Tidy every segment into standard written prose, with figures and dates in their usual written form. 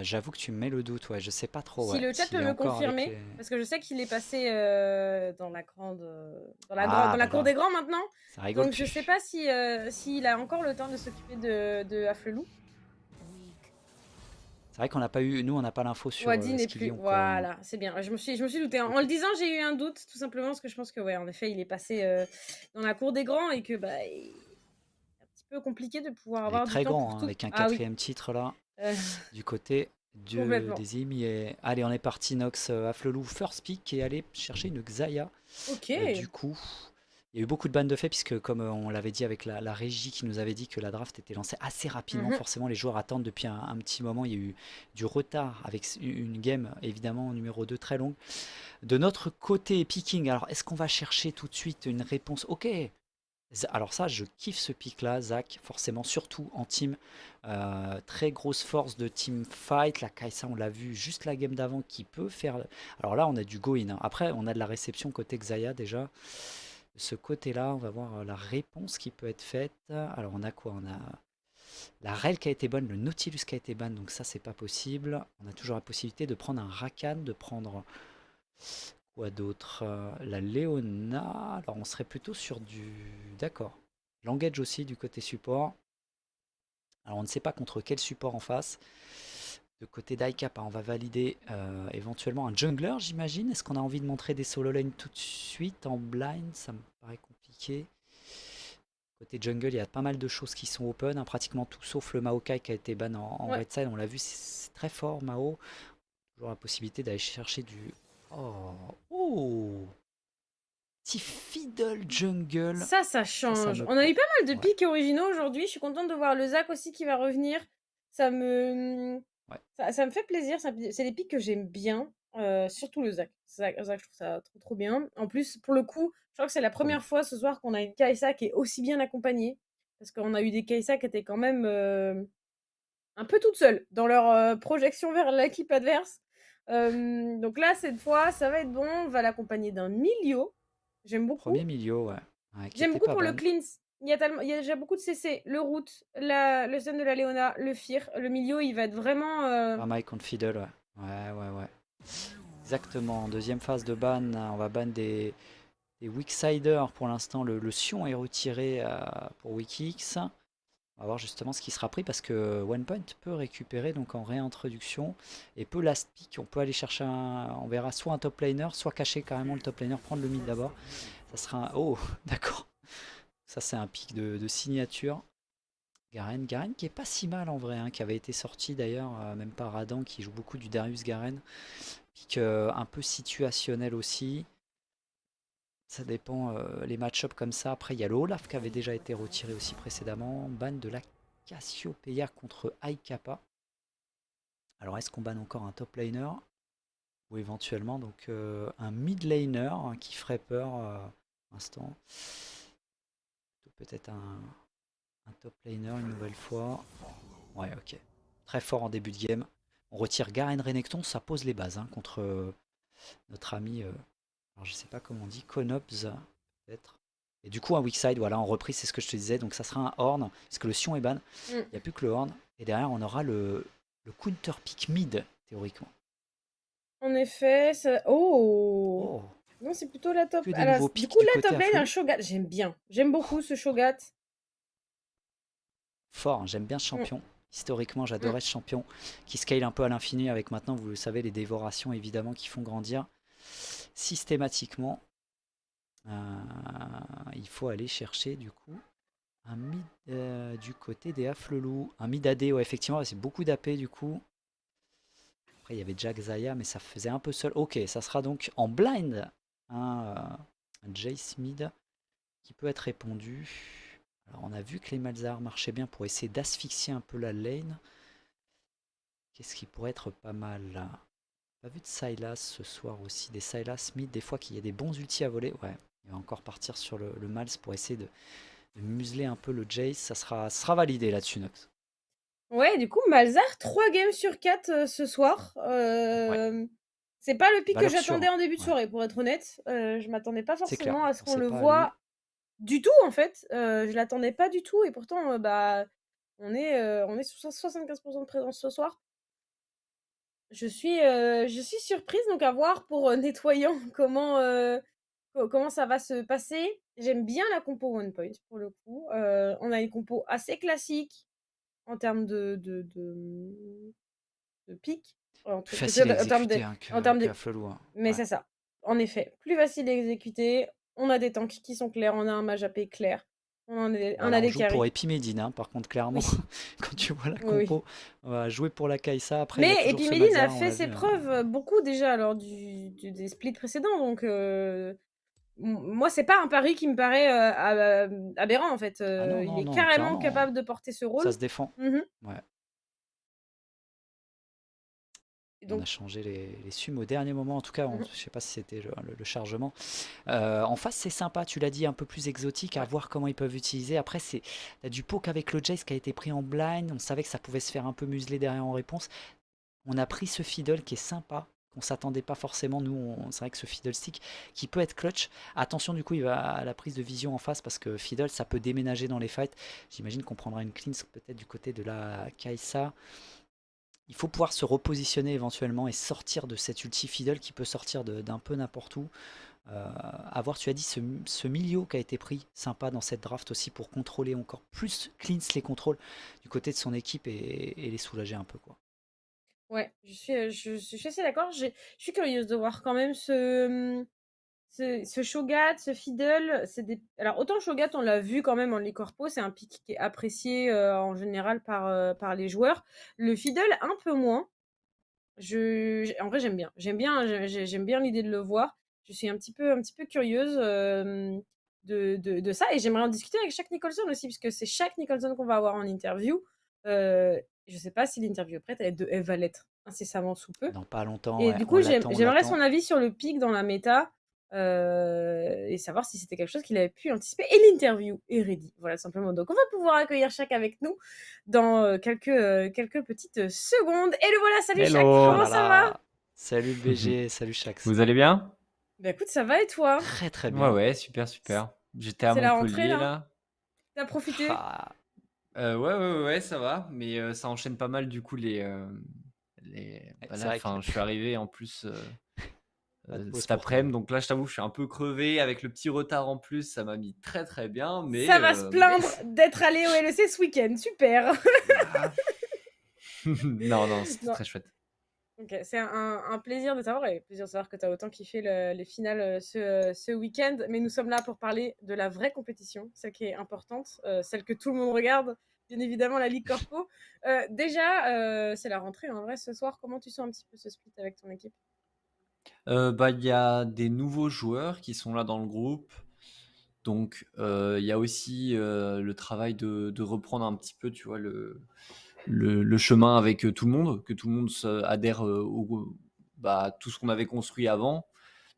J'avoue que tu me mets le doute, ouais, je sais pas trop, Si ouais, le chat s'il peut est me encore avec confirmer, les parce que je sais qu'il est passé dans la grande, dans ah la bah cour là, des grands maintenant. ça rigole Donc je sais plus. pas si s'il a encore le temps de s'occuper de Afflelou. C'est vrai qu'on n'a pas eu nous, on n'a pas l'info sur, Wadi n'est ce qu'ils y plus. ont, quoi, hein. Voilà, c'est bien. Je me suis doutée. En le OK. disant, j'ai eu un doute, tout simplement parce que je pense que, ouais, en effet, il est passé dans la cour des grands et que bah, c'est un petit peu compliqué de pouvoir Il est avoir du très temps pour grand, hein, tout. avec un Ah oui, quatrième titre là, euh, du côté de complètement. des Émiers. Allez, on est parti Nox, Afflelou first pick et aller chercher une Xayah. Ok. Du coup, il y a eu beaucoup de bannes de fait puisque comme on l'avait dit avec la régie qui nous avait dit que la draft était lancée assez rapidement, Mhm. forcément les joueurs attendent depuis un petit moment. Il y a eu du retard avec une game évidemment numéro 2 très longue. De notre côté picking, alors est-ce qu'on va chercher tout de suite une réponse? Ok. Alors ça, je kiffe ce pick là, Zach, forcément, surtout en team. Très grosse force de team fight. La Kai'Sa, on l'a vu juste la game d'avant qui peut faire. Alors là, on a du go-in, hein. Après, on a de la réception côté Xayah déjà. De ce côté-là, on va voir la réponse qui peut être faite. Alors on a quoi? On a la Rel qui a été bonne, le Nautilus qui a été ban, donc ça c'est pas possible. On a toujours la possibilité de prendre un Rakan, de prendre quoi d'autre? La Leona. Alors on serait plutôt sur du... D'accord. L'Engage aussi du côté support. Alors on ne sait pas contre quel support en face. De côté d'Aikapa, on va valider éventuellement un jungler, j'imagine. Est-ce qu'on a envie de montrer des solo lane tout de suite en blind? Ça me paraît compliqué. Côté jungle, il y a pas mal de choses qui sont open, hein, pratiquement tout sauf le Maokai qui a été ban en Ouais. red side. On l'a vu, c'est très fort Mao. Toujours la possibilité d'aller chercher du... Oh, oh, petit fiddle jungle. Ça Ça change. me On a plaît. eu pas mal de Ouais, pics originaux aujourd'hui. Je suis contente de voir le Zach aussi qui va revenir. Ça me, ouais. ça me fait plaisir. C'est des pics que j'aime bien. Surtout le Zach. Zach, je trouve ça trop trop bien. En plus, pour le coup, je crois que c'est la Trop bien. première fois ce soir qu'on a une Kai'Sa qui est aussi bien accompagnée. Parce qu'on a eu des Kai'Sa qui étaient quand même un peu toutes seules dans leur projection vers l'équipe adverse. Donc là, cette fois, ça va être bon. On va l'accompagner d'un Milio. J'aime beaucoup. Premier milieu, ouais. Ouais, qui J'aime était beaucoup pas pour le ban. cleans. Il y a déjà beaucoup de CC. Le root, le stun de la Leona, le Fear. Le milieu, il va être vraiment. Pas Mike contre Fiddle, ouais. Ouais, ouais, ouais. Exactement. Deuxième phase de ban, on va ban des Weaksiders. Pour l'instant, le Sion est retiré pour WeakX. On va voir justement ce qui sera pris parce que OnePoint peut récupérer donc en réintroduction et peut last pick. On peut aller chercher on verra soit un top laner, soit cacher carrément le top laner, prendre le mid d'abord. Ça sera un... Oh, d'accord. Ça c'est un pick de signature. Garen qui est pas si mal en vrai, hein, qui avait été sorti d'ailleurs, même par Adam qui joue beaucoup du Darius Garen. Pick un peu situationnel aussi. Ça dépend les match-up comme ça. Après, il y a le Olaf qui avait déjà été retiré aussi précédemment. Ban de la Cassiopeia contre Aikapa. Alors, est-ce qu'on banne encore un top laner? Ou éventuellement donc un mid laner, hein, qui ferait peur pour l'instant. Peut-être un top laner une nouvelle fois. Ouais, ok. Très fort en début de game. On retire Garen Renekton, ça pose les bases, hein, contre notre ami, alors je sais pas comment on dit, Konobs, peut-être. Et du coup, un weak side, voilà, en reprise, c'est ce que je te disais. Donc ça sera un Horn, parce que le Sion est ban. Mm. Il n'y a plus que le Horn. Et derrière, on aura le counter pick mid, théoriquement. En effet, ça. Oh! Oh, Non, c'est plutôt la top. que des Alors, nouveaux du picks coup, du la côté top lane, un Afflelou. Shogat. J'aime bien. J'aime beaucoup ce Shogat. Fort, hein, j'aime bien ce Mm, champion. Historiquement, mm. j'adorais ce champion qui scale un peu à l'infini avec maintenant, vous le savez, les dévorations évidemment qui font grandir systématiquement. Il faut aller chercher du coup un mid du côté des Afflelou. Un mid AD, ouais, effectivement, c'est beaucoup d'AP du coup. Après, il y avait Jack Zaya, mais ça faisait un peu seul. Ok, ça sera donc en blind un Jace mid qui peut être répondu. Alors, on a vu que les Malzahar marchaient bien pour essayer d'asphyxier un peu la lane. Qu'est-ce qui pourrait être pas mal là? Pas vu de Sylas ce soir aussi. Des Sylas mid, des fois qu'il y a des bons ultis à voler. Ouais, il va encore partir sur le Mals pour essayer de museler un peu le Jace. Ça sera validé là-dessus, Nox. Ouais, du coup, Malzar, 3 games sur 4 ce soir. Ouais, C'est pas le pic que valeur sûre, j'attendais hein. en début de Ouais, soirée, pour être honnête. Je m'attendais pas c'est clair. forcément à On ce qu'on pensait le pas à lui. voit du tout, en fait. Je l'attendais pas du tout et pourtant, bah, on est sur 75% de présence ce soir. je suis surprise, donc à voir pour, nettoyant comment ça va se passer. J'aime bien la compo One Point pour le coup. On a une compo assez classique en termes de pique, en Plus tout facile à en termes de exécuter hein, en termes qu'à de Flelou, hein. mais Ouais. c'est ça. En effet, plus facile à exécuter, on a des tanks qui sont clairs, on a un mage AP clair, Bon, on là, a on des joue pour carries. Epimedine, hein, par contre, clairement, Oui, quand tu vois la oui, oui. compo, on va jouer pour la Kai'Sa. Après, il y Mais a toujours ce Epimedine a Malzahar, on fait l'a ses vu, hein. preuves, beaucoup déjà lors des splits précédents, donc moi, c'est pas un pari qui me paraît, aberrant, en fait, Ah non, il non, est non, carrément clairement, capable de porter ce ça rôle. se défend. Mmh. Ouais. Et On a donc changé les sums au dernier moment. En tout cas, mmh je sais pas si c'était le chargement. En face, c'est sympa. Tu l'as dit, un peu plus exotique. À ouais, voir comment ils peuvent utiliser. Après, t'as du poke avec le Jace qui a été pris en blind. On savait que ça pouvait se faire un peu museler derrière en réponse. On a pris ce fiddle qui est sympa, qu'on s'attendait pas forcément. Nous, c'est vrai que ce fiddle stick qui peut être clutch. Attention, du coup, il va à la prise de vision en face parce que fiddle, ça peut déménager dans les fights. J'imagine qu'on prendra une cleanse peut-être du côté de la Kai'Sa. Il faut pouvoir se repositionner éventuellement et sortir de cet ulti fiddle qui peut sortir d'un peu n'importe où. À voir, tu as dit ce milieu qui a été pris, sympa dans cette draft aussi pour contrôler encore plus cleanse les contrôles du côté de son équipe et les soulager un peu quoi. ouais, je suis assez d'accord. Je suis curieuse de voir quand même ce Shogat, ce Fiddle, c'est des alors autant Shogat, on l'a vu quand même en League Corpo, c'est un pick qui est apprécié, en général par les joueurs. Le Fiddle, un peu moins. En vrai, j'aime bien. J'aime bien l'idée de le voir. Je suis un petit peu curieuse de ça et j'aimerais en discuter avec chaque Nicholson aussi, puisque c'est chaque Nicholson qu'on va avoir en interview. Je sais pas si l'interview est prête, elle va l'être incessamment sous peu. Dans pas longtemps, Et ouais, du on coup, l'attend, on j'aimerais son l'attend. avis sur le pic dans la méta et savoir si c'était quelque chose qu'il avait pu anticiper. Et l'interview est ready. Voilà, simplement. Donc, on va pouvoir accueillir Shaq avec nous dans quelques petites secondes. Et le voilà, salut Shaq, Oh comment Hello! là ça va? là, salut le BG, salut Shax. Vous allez bien? Bah écoute, ça va et toi? Très très Ouais, bien. ouais, super, super. J'étais à C'est la rentrée Montpellier là? là. T'as profité? Ah, Ouais, ouais, ouais, ouais, ça va, mais ça enchaîne pas mal du coup ouais, bah c'est là, vrai que enfin, je suis arrivé en plus pas de pause cet pour toi. après-midi, donc là, je t'avoue, je suis un peu crevé avec le petit retard en plus. Ça m'a mis très très bien, Ça va se mais plaindre d'être allé au LEC ce week-end, super! bah, non, non, c'était Non, très chouette. ok, c'est un plaisir de savoir et plaisir de savoir que tu as autant kiffé les finales ce week-end. Mais nous sommes là pour parler de la vraie compétition, celle qui est importante, celle que tout le monde regarde, bien évidemment la Ligue Corpo. Déjà, c'est la rentrée en vrai ce soir. Comment tu sens un petit peu ce split avec ton équipe? Bah, il y a des nouveaux joueurs qui sont là dans le groupe. Donc, il y a aussi le travail de reprendre un petit peu, tu vois, le chemin avec tout le monde, que tout le monde adhère bah, à tout ce qu'on avait construit avant.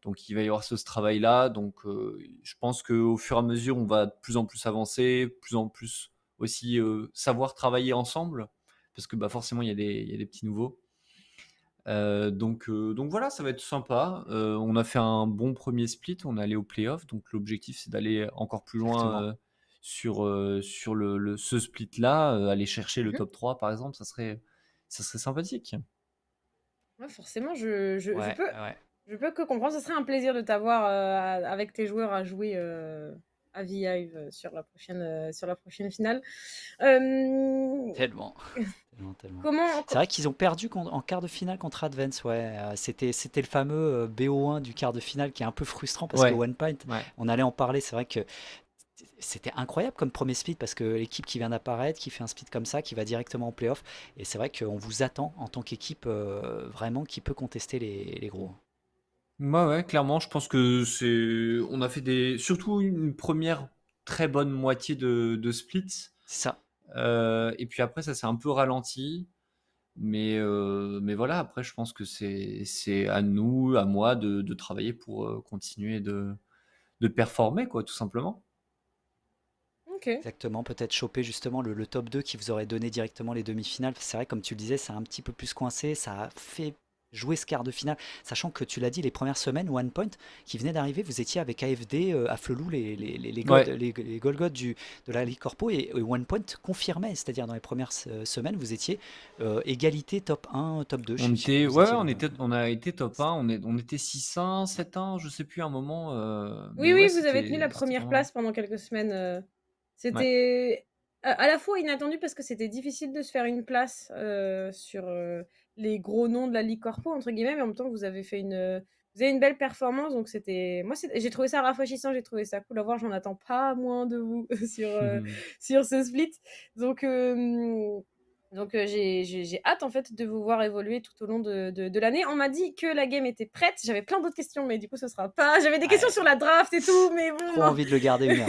Donc, il va y avoir ce travail-là. Donc, je pense qu'au fur et à mesure, on va de plus en plus avancer, plus en plus aussi savoir travailler ensemble, parce que bah, forcément, il y a des petits nouveaux. Donc voilà, ça va être sympa. On a fait un bon premier split, on est allé au playoff, donc l'objectif c'est d'aller encore plus loin Exactement. sur ce split-là, aller chercher le Mhm. top 3 par exemple, ça serait sympathique. Ouais, forcément, Ouais, ouais. je peux que comprendre. Ce serait un plaisir de t'avoir avec tes joueurs à jouer à V-Hive sur la prochaine finale. Euh, Tellement. Tellement, tellement. comment, C'est vrai qu'ils ont perdu en quart de finale contre Advance, ouais. C'était le fameux BO1 du quart de finale qui est un peu frustrant parce que Ouais, One Pint, ouais. on allait en parler, c'est vrai que c'était incroyable comme premier split parce que l'équipe qui vient d'apparaître, qui fait un split comme ça, qui va directement en playoff, et c'est vrai qu'on vous attend en tant qu'équipe vraiment qui peut contester les gros. Ouais, ouais, clairement, je pense que on a fait surtout une première très bonne moitié de splits. C'est ça, Et puis après, ça s'est un peu ralenti. Mais voilà, après, je pense que c'est à nous, à moi, de travailler pour continuer de performer, quoi, tout simplement. ok. exactement. Peut-être choper justement le top 2 qui vous aurait donné directement les demi-finales. C'est vrai, comme tu le disais, c'est un petit peu plus coincé. Ça a fait jouer ce quart de finale, sachant que tu l'as dit, les premières semaines, One Point qui venait d'arriver, vous étiez avec AFD, à Flelou, Ouais. les Golgoth de la Ligue Corpo, et One Point confirmait, c'est-à-dire dans les premières semaines, vous étiez égalité top 1, top 2, je sais plus, vous Ouais, étiez on a été top 1, on était 6-1, 7-1, je sais plus un moment, Oui, mais ouais, oui, vous avez tenu la c'était première vraiment. place pendant quelques semaines. Ouais. C'était à la fois inattendu parce que c'était difficile de se faire une place sur les gros noms de la Ligue Corpo, entre guillemets, mais en même temps, vous avez fait vous avez une belle performance. Donc, j'ai trouvé ça rafraîchissant, j'ai trouvé ça cool à voir. J'en attends pas moins de vous sur ce split. Donc, j'ai hâte en fait de vous voir évoluer tout au long de l'année. On m'a dit que la game était prête. J'avais plein d'autres questions, mais du coup, ce sera pas. J'avais des questions Ouais, sur la draft et tout, mais bon, trop non. envie de le garder 1 heure.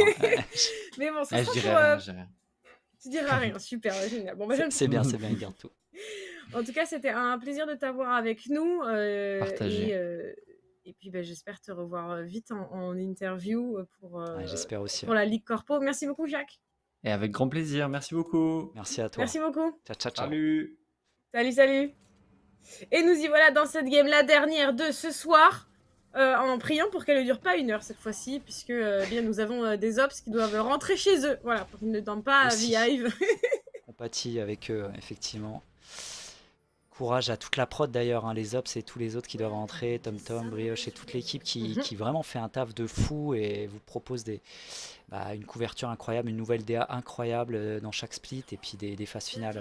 Mais bon, ce Ah, je sera dirais pour. rien, je dirais rien. Tu diras rien. Super, génial. Bon, bah, j'aime C'est trop. bien, c'est bien, il garde tout. En tout cas, c'était un plaisir de t'avoir avec nous. Partagé. Et puis, bah, j'espère te revoir vite en interview Ouais, j'espère aussi. pour la Ligue Corpo. Merci beaucoup, Jacques. Et avec grand plaisir, merci beaucoup. Merci à toi. Merci beaucoup. Ciao, ciao, ciao. Salut. Salut, salut. Et nous y voilà dans cette game, la dernière de ce soir, en priant pour qu'elle ne dure pas 1 heure cette fois-ci, puisque bien nous avons des ops qui doivent rentrer chez eux, voilà, pour qu'ils ne dorment pas à Aussi. Vive. Compatis avec eux, effectivement. Courage à toute la prod d'ailleurs, hein, les Ops et tous les autres qui doivent rentrer, TomTom, Brioche et toute l'équipe qui vraiment fait un taf de fou et vous propose une couverture incroyable, une nouvelle DA incroyable dans chaque split et puis des phases finales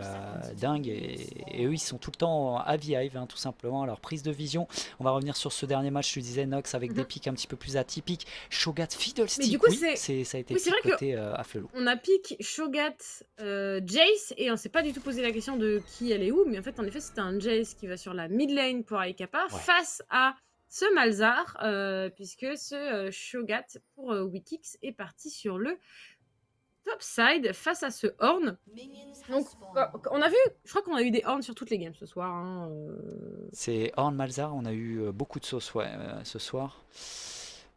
dingues. Et eux, ils sont tout le temps à Vive, hein, tout simplement. Alors, prise de vision, on va revenir sur ce dernier match, je disais, Nox, avec des pics un petit peu plus atypiques. Shogat Fiddlestick, Mais du coup, oui, ça a été c'est vrai que picoté à Flelou. on a pick Shogat Jace et on s'est pas du tout posé la question de qui elle est où, mais en fait, c'était un Jace qui va sur la mid lane pour Aikapa face à ce Malzar, puisque ce Shogat pour Wikix est parti sur le top side face à ce Horn. Donc, on a vu, je crois qu'on a eu des Horns sur toutes les games ce soir. Hein, C'est Horn Malzar, on a eu beaucoup de sauce ce soir.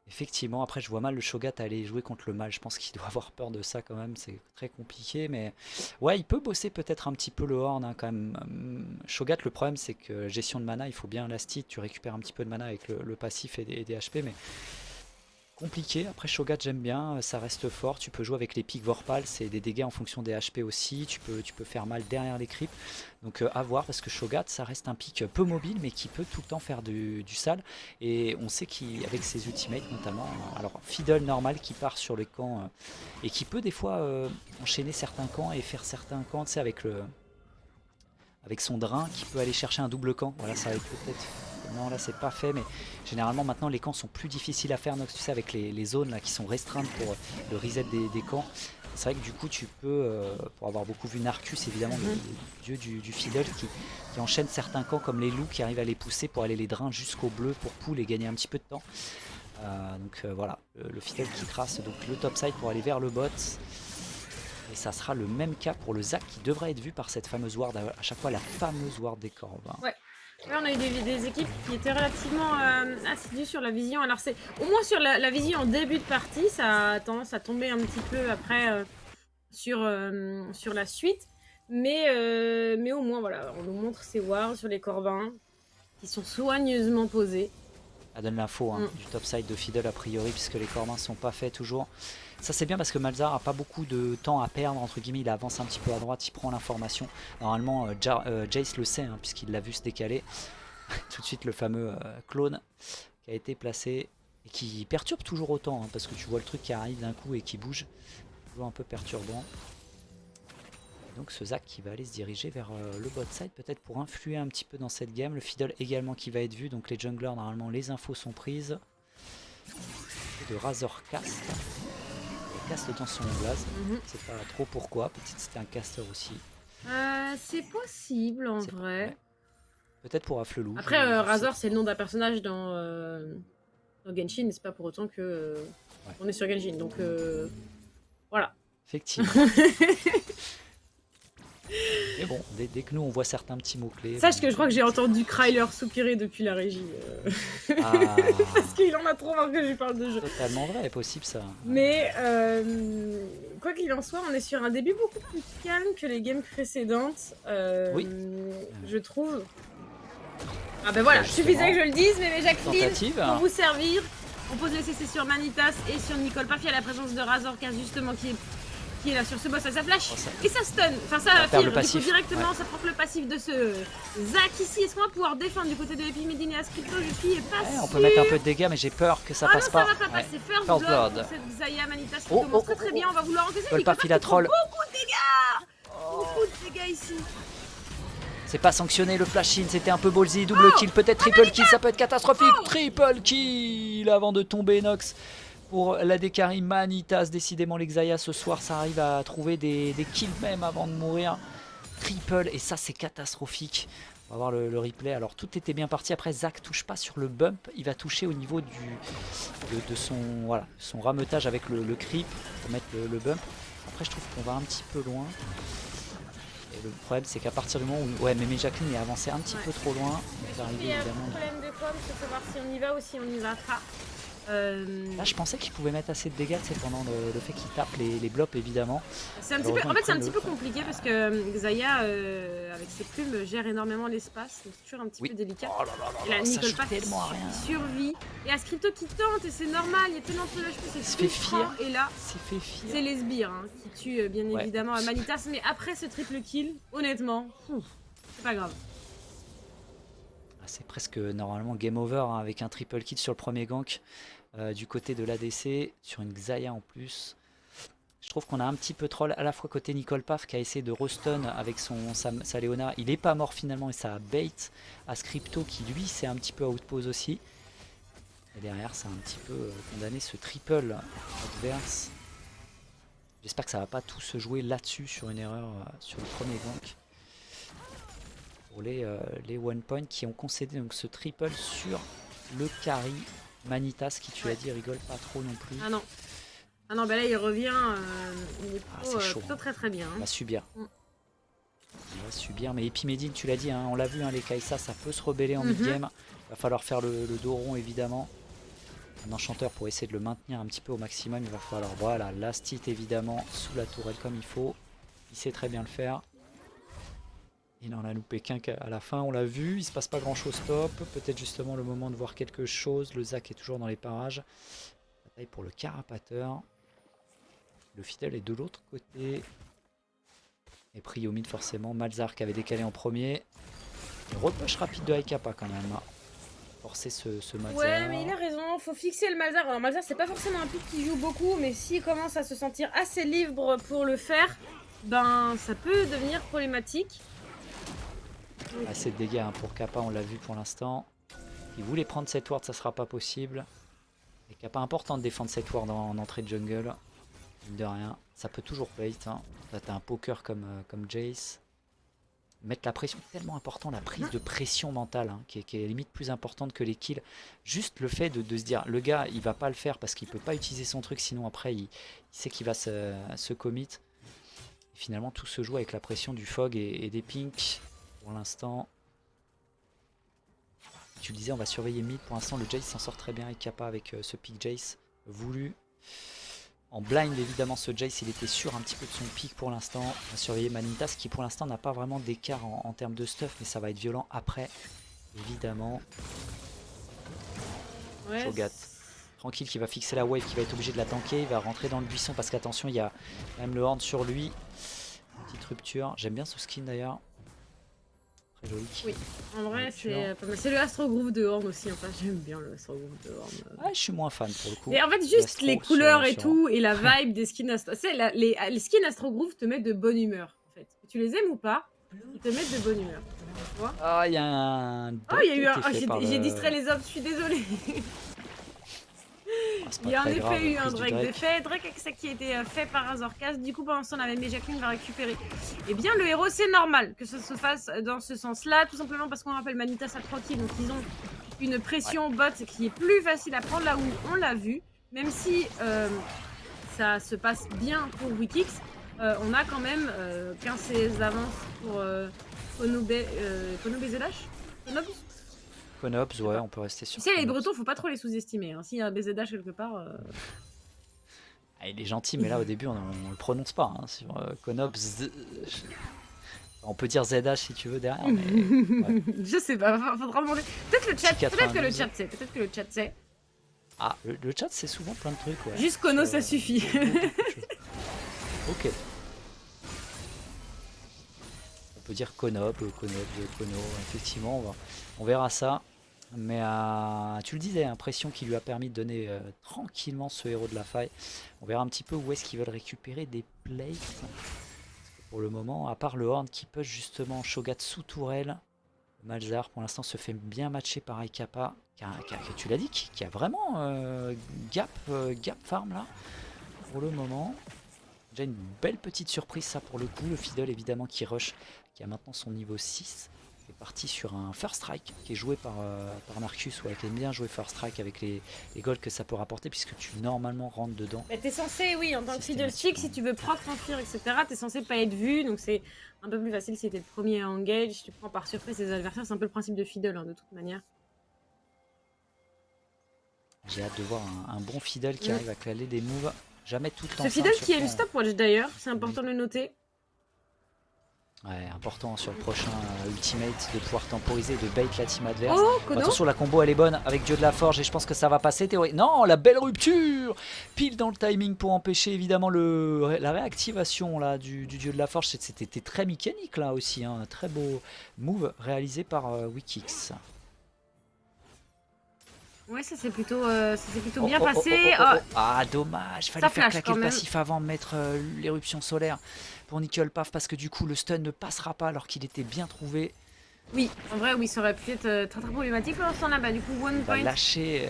Effectivement, après je vois mal le Shogat aller jouer contre le mal, je pense qu'il doit avoir peur de ça quand même, c'est très compliqué, mais ouais, il peut bosser peut-être un petit peu le Horn, hein, quand même. Shogat, le problème c'est que gestion de mana, il faut bien l'asti, tu récupères un petit peu de mana avec le passif et des HP, mais compliqué. Après Shogat j'aime bien, ça reste fort, tu peux jouer avec les pics Vorpal, c'est des dégâts en fonction des HP aussi, tu peux faire mal derrière les creeps, donc à voir parce que Shogat ça reste un pic peu mobile mais qui peut tout le temps faire du sale, et on sait qu'avec ses ultimates notamment, alors Fiddle normal qui part sur les camps et qui peut des fois enchaîner certains camps et faire certains camps, tu sais, avec son drain qui peut aller chercher un double camp. Voilà, ça va être peut-être... Non, là c'est pas fait, mais généralement maintenant les camps sont plus difficiles à faire, donc tu sais, avec les zones là qui sont restreintes pour le reset des camps. C'est vrai que du coup tu peux, pour avoir beaucoup vu Narcus évidemment, le dieu du fiddle qui enchaîne certains camps comme les loups qui arrivent à les pousser pour aller les drains jusqu'au bleu pour pull et gagner un petit peu de temps. Voilà, le fiddle qui trace donc le topside pour aller vers le bot. Et ça sera le même cas pour le Zac qui devrait être vu par cette fameuse ward, à chaque fois la fameuse ward des corps. Ouais. Là, on a eu des équipes qui étaient relativement assidues sur la vision. Alors, c'est au moins sur la vision en début de partie, ça a tendance à tomber un petit peu après sur la suite. Mais au moins, voilà, on nous montre ces wards sur les Corbins qui sont soigneusement posés. Ça donne l'info du topside de Fiddle a priori, puisque les Corbins sont pas faits toujours. Ça c'est bien parce que Malzar a pas beaucoup de temps à perdre, entre guillemets, il avance un petit peu à droite, il prend l'information. Normalement Jace le sait, hein, puisqu'il l'a vu se décaler. Tout de suite le fameux clone qui a été placé et qui perturbe toujours autant, hein, parce que tu vois le truc qui arrive d'un coup et qui bouge. Toujours un peu perturbant. Donc ce Zac qui va aller se diriger vers le bot side peut-être pour influer un petit peu dans cette game. Le Fiddle également qui va être vu, donc les junglers normalement les infos sont prises. De Razor cast. Il cast dans son blaze, c'est pas trop pourquoi, peut-être c'était un caster aussi. C'est possible en vrai. Ouais. Peut-être pour Afflelou. Après Razor c'est le nom d'un personnage dans Genshin, mais c'est pas pour autant que on est sur Genshin, donc voilà. Effectivement. Mais bon, dès que nous on voit certains petits mots-clés... Sache que je crois que j'ai entendu Kryler soupirer depuis la régie. Parce qu'il en a trop marre que je lui parle de jeu. Totalement vrai, possible ça. Mais quoi qu'il en soit, on est sur un début beaucoup plus calme que les games précédentes. Oui. Je trouve. Ah ben voilà, justement, suffisait que je le dise, mais Jacqueline, tentative. pour vous servir, on pose le CC sur Manitas et sur Nicole Paf. Il y a la présence de Razorcas justement qui est là sur ce boss, ça flash Oh, ça- et ça stun, enfin ça va perdre le fire, du coup passif, directement ouais. ça proc le passif de ce Zac ici. Est-ce qu'on va pouvoir défendre du côté de Epimedine et Ascripto? Je suis pas Ouais, on sûre. peut mettre un peu de dégâts, mais j'ai peur que ça Ah passe non, pas. ça va pas Ouais. passer. First First Blood Blood. pour cette Zaya Manitas qui Oh, commence oh, très oh, bien. On va vouloir encaisser. Nicole Nicole Paf, il Paf a qui prend troll. beaucoup de dégâts. Beaucoup de dégâts ici. C'est pas sanctionné le flash in, c'était un peu ballsy, double kill, peut-être triple kill, ça peut être catastrophique. Triple kill avant de tomber Nox pour la Dekari. Manitas, décidément les Xayah ce soir, ça arrive à trouver des kills même avant de mourir. Triple, et ça c'est catastrophique. On va voir le replay. Alors tout était bien parti, après Zac touche pas sur le bump, il va toucher au niveau de son, voilà, son rameutage avec le creep pour mettre le bump. Après je trouve qu'on va un petit peu loin. Et le problème c'est qu'à partir du moment où... Ouais, mais Jacqueline est avancé un petit peu trop loin. Il va arriver Il y a un évidemment. problème de com, c'est savoir si on y va ou si on n'y va pas. Là je pensais qu'il pouvait mettre assez de dégâts, c'est pendant le fait qu'il tape les blops évidemment. C'est un petit peu, en fait c'est un petit peu compliqué parce que Xayah avec ses plumes gère énormément l'espace, donc c'est toujours un petit peu délicat. Oh là là là Et là là, ça Nicole joue Paf tellement à rien. survit et Ascripto qui tente et c'est normal, il y a tellement peu d'HP, Il se c'est fait frustrant. fier. Et là C'est fait fier. c'est les sbires qui tuent bien Ouais. évidemment à Manitas, mais après ce triple kill, honnêtement, c'est pas grave. C'est presque normalement game over hein, avec un triple kill sur le premier gank du côté de l'ADC, sur une Xayah en plus. Je trouve qu'on a un petit peu troll à la fois côté Nicole Paf qui a essayé de restun avec sa Léona. Il n'est pas mort finalement et ça a bait à Scripto qui lui s'est un petit peu outpose aussi. Et derrière ça a un petit peu condamné ce triple adverse. J'espère que ça va pas tout se jouer là-dessus sur une erreur sur le premier gank. Pour les one point qui ont concédé donc ce triple sur le carry. Manitas qui tu as dit rigole pas trop non plus. Ah non. Ah non, bah là il revient, il est chaud, plutôt très très bien. On va subir. On va subir, mais Epimedine, tu l'as dit, hein, on l'a vu, hein, les Kai'Sa, ça peut se rebeller en mid-game. Il va falloir faire le dos rond évidemment. Un enchanteur pour essayer de le maintenir un petit peu au maximum. Il va falloir, voilà, last hit évidemment sous la tourelle comme il faut. Il sait très bien le faire. Il en a loupé qu'un à la fin, on l'a vu. Il se passe pas grand chose top. Peut-être justement le moment de voir quelque chose. Le Zac est toujours dans les parages. Bataille pour le carapateur. Le fidèle est de l'autre côté. Et pris au mid forcément. Malzahar qui avait décalé en premier. Repush rapide de Haikapa quand même. Forcer ce Malzahar. Ouais, mais il a raison, faut fixer le Malzahar. Alors Malzahar c'est pas forcément un pick qui joue beaucoup, mais s'il commence à se sentir assez libre pour le faire, ben ça peut devenir problématique. Assez de dégâts hein, pour Kappa, on l'a vu pour l'instant. Il voulait prendre cette ward, ça sera pas possible. Et Kappa important de défendre cette ward en entrée de jungle. De rien, ça peut toujours bait. Hein. Là t'as un poker comme Jace. Mettre la pression, tellement important la prise de pression mentale, hein, qui est limite plus importante que les kills. Juste le fait de se dire, le gars il va pas le faire parce qu'il peut pas utiliser son truc, sinon après il sait qu'il va se commit. Et finalement tout se joue avec la pression du fog et des pinks. Pour l'instant, tu le disais, on va surveiller mid. Pour l'instant, le Jace s'en sort très bien et Kappa avec ce pick Jace voulu. En blind, évidemment, ce Jace, il était sûr un petit peu de son pick pour l'instant. On va surveiller Manitas qui, pour l'instant, n'a pas vraiment d'écart en termes de stuff, mais ça va être violent après, évidemment. Ouais. Cho'Gath, tranquille, qui va fixer la wave, qui va être obligé de la tanker. Il va rentrer dans le buisson parce qu'attention, il y a quand même le horn sur lui. Petite rupture. J'aime bien ce skin d'ailleurs. Très joli. Oui, en vrai c'est pas mal. C'est le Astro Groove de Horn aussi, enfin j'aime bien le Astro Groove de Horn. Ah, je suis moins fan pour le coup. Et en fait juste les couleurs et tout, et la Ouais. vibe des skins Astro... les skins Astro Groove te mettent de bonne humeur en fait. Que tu les aimes ou pas, ils te mettent de bonne humeur. Tu vois? Ah, il y a un... Oh, il y a eu un... j'ai distrait les hommes, je suis désolée. Il y a en effet eu un Drake de fait. Drake avec ça qui a été fait par Razorcas. Du coup, pendant ce temps, on avait Jacqueline va récupérer. Eh bien, le héros, c'est normal que ça se fasse dans ce sens-là, tout simplement parce qu'on rappelle Manitas à 3 kills. Donc, ils ont une pression bot qui est plus facile à prendre là où on l'a vu. Même si ça se passe bien pour Wikix, on a quand même 15 avances pour Konobe Zelash. Konobs, ouais, on peut rester sur. Tu sais, les Bretons, faut pas trop les sous-estimer. Hein. S'il y a un BZH quelque part. Ah, il est gentil, mais là au début on le prononce pas. Hein, sur Konobs. On peut dire ZH si tu veux derrière, mais ouais. Je sais pas, faudra demander. Peut-être le chat, Petit peut-être que le 92. chat sait, peut-être que le chat sait. Ah, le chat c'est souvent plein de trucs, ouais. Juste Kono, ça Sur, suffit. beaucoup de choses. Ok. On peut dire Konob, Kono, effectivement, on verra ça. Mais tu le disais, impression qui lui a permis de donner tranquillement ce héros de la faille. On verra un petit peu où est-ce qu'ils veulent récupérer des plates. Parce que pour le moment, à part le Horn qui push justement Shogatsu tourelle, Malzahar pour l'instant se fait bien matcher par Aikapa, tu l'as dit, qui a vraiment gap farm là, pour le moment. Déjà une belle petite surprise ça pour le coup, le Fiddle évidemment qui rush, qui a maintenant son niveau 6, est parti sur un First Strike qui est joué par Marcus, ouais, qui aime bien jouer First Strike avec les golds que ça peut rapporter puisque tu normalement rentres dedans. Bah, t'es censé, oui, en tant que Fiddlestick, si tu veux proc t'enfuir, etc., t'es censé pas être vu, donc c'est un peu plus facile si t'es le premier à engage, tu prends par surprise les adversaires, c'est un peu le principe de Fiddle, hein, de toute manière. J'ai hâte de voir un bon Fiddle qui arrive à caler des moves, jamais tout le temps. Ce Fiddle qui a une stopwatch d'ailleurs, c'est important de le noter. Ouais, important sur le prochain ultimate de pouvoir temporiser, de bait la team adverse. Oh, Kono. Attention, la combo elle est bonne avec Dieu de la Forge et je pense que ça va passer. Théorie. Non, la belle rupture pile dans le timing pour empêcher évidemment la réactivation là, du Dieu de la Forge. C'était très mécanique là aussi, hein. Un très beau move réalisé par Wikix. Ouais, ça s'est plutôt bien passé. Ah, dommage, fallait faire claquer le passif avant de mettre l'éruption solaire pour Nickel Paf parce que du coup le stun ne passera pas alors qu'il était bien trouvé. Oui, en vrai, oui, ça aurait pu être très très problématique pendant ce temps-là. Bah, du coup, One Point va lâcher,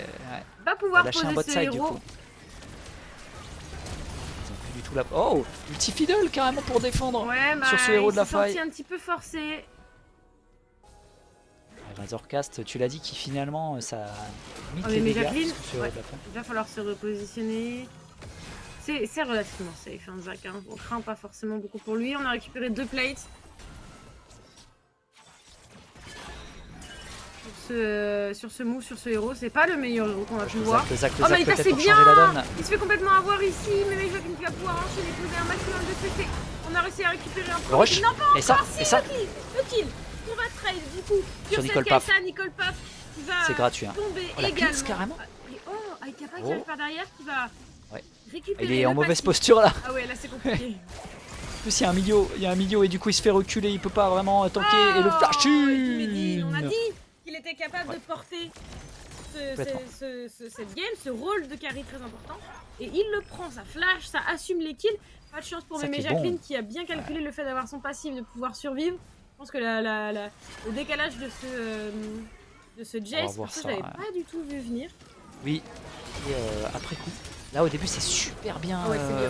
va pouvoir lâcher poser un bot ce side héros. du coup. Ils ont plus du tout la... Oh, multi Fiddle carrément pour défendre sur ce héros de la faille. Il un petit peu forcé. Razorcast, tu l'as dit, qui finalement ça limite les les dégâts. Jacqueline, Ouais. Il va falloir se repositionner. C'est relativement safe, hein, Zach. Hein. On craint pas forcément beaucoup pour lui. On a récupéré 2 plates. Sur ce move, sur ce héros, c'est pas le meilleur héros qu'on a pu voir. Zach, oh, mais il peut-être passait pour bien. changer la donne. Il se fait complètement avoir ici, mais les Jacqueline qui va pouvoir enchaîner, poser un maximum de CC. On a réussi à récupérer un Le rush. Non, pas Et ça, encore, et ça. Le kill. On va trade du coup Sur sur Nicole cette Paf. Kaisa, Nicole Paf qui va C'est gratuit. Hein. tomber Oh, la également. pince, carrément. Et Aikapa qui arrive par derrière qui va récupérer. Il est en mauvaise passif. posture là. Ah ouais, là c'est compliqué. En plus il y a un milieu et du coup il se fait reculer, il peut pas vraiment tanker et le flash. On a dit qu'il était capable de porter cette game, ce rôle de carry très important. Et il le prend, ça flash, ça assume les kills. Pas de chance pour Mémé Jacqueline qui a bien calculé le fait d'avoir son passif, de pouvoir survivre. Je pense que le décalage de ce Jace, parce que je l'avais pas du tout vu venir. Oui, et après coup. Là au début c'est super bien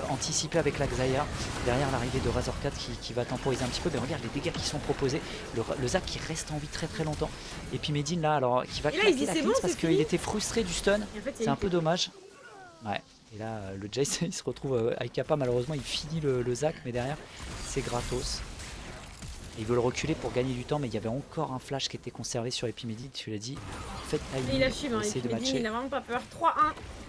anticipé avec la Xayah. Derrière l'arrivée de Razorcat qui va temporiser un petit peu. Mais regarde les dégâts qui sont proposés. Le Zac qui reste en vie très très longtemps. Et puis Medine là alors qui va claquer la cleanse parce qu'il était frustré du stun. En fait, c'est un peu dommage. Ouais. Et là le Jace il se retrouve Aikapa malheureusement il finit le Zac mais derrière c'est gratos. Il veut le reculer pour gagner du temps, mais il y avait encore un flash qui était conservé sur Epimedine, tu l'as dit. Faites il assume, hein, de matcher. Il a vraiment pas peur. 3-1.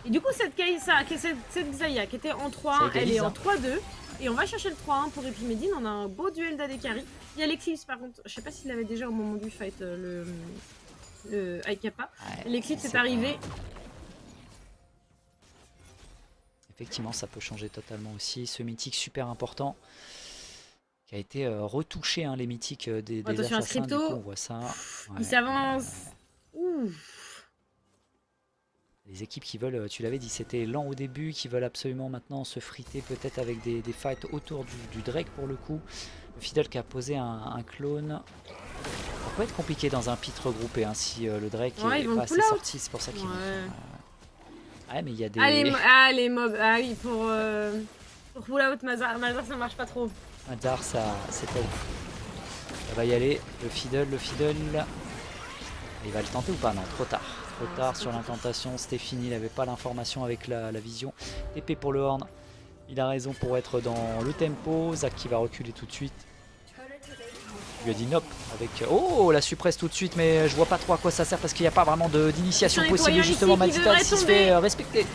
Et du coup, cette Xayah qui était en 3-1, elle est en 3-2. Et on va chercher le 3-1 pour Epimedine. On a un beau duel d'AD carry. Il y a l'Eclipse par contre. Je sais pas s'il l'avait déjà au moment du fight, le Aikapa. Ouais, l'Eclipse est arrivé. Effectivement, ça peut changer totalement aussi. Ce mythique super important. Qui a été retouché, hein, les mythiques des assassins, du coup, on voit ça. Il s'avance. Les équipes qui veulent, tu l'avais dit, c'était lent au début, qui veulent absolument maintenant se friter peut-être avec des fights autour du Drake pour le coup. Le Fiddle qui a posé un clone. Ça peut être compliqué dans un pit regroupé, hein, si le Drake est pas assez sorti, c'est pour ça qu'il... Ouais, mais il y a des... les mobs, ah oui, pour pull out, Mazar ça marche pas trop. Mazar, ça c'est pas ouf. Ça va y aller, le Fiddle. Il va le tenter ou pas? Non, trop tard. Trop tard sur l'incantation, c'était fini, il n'avait pas l'information avec la vision. Épée pour le Horn, il a raison pour être dans le tempo. Zac qui va reculer tout de suite. Il lui a dit nope avec... Oh, la suppresse tout de suite, mais je vois pas trop à quoi ça sert parce qu'il n'y a pas vraiment d'initiation possible. Justement, Matita qui se fait respecter.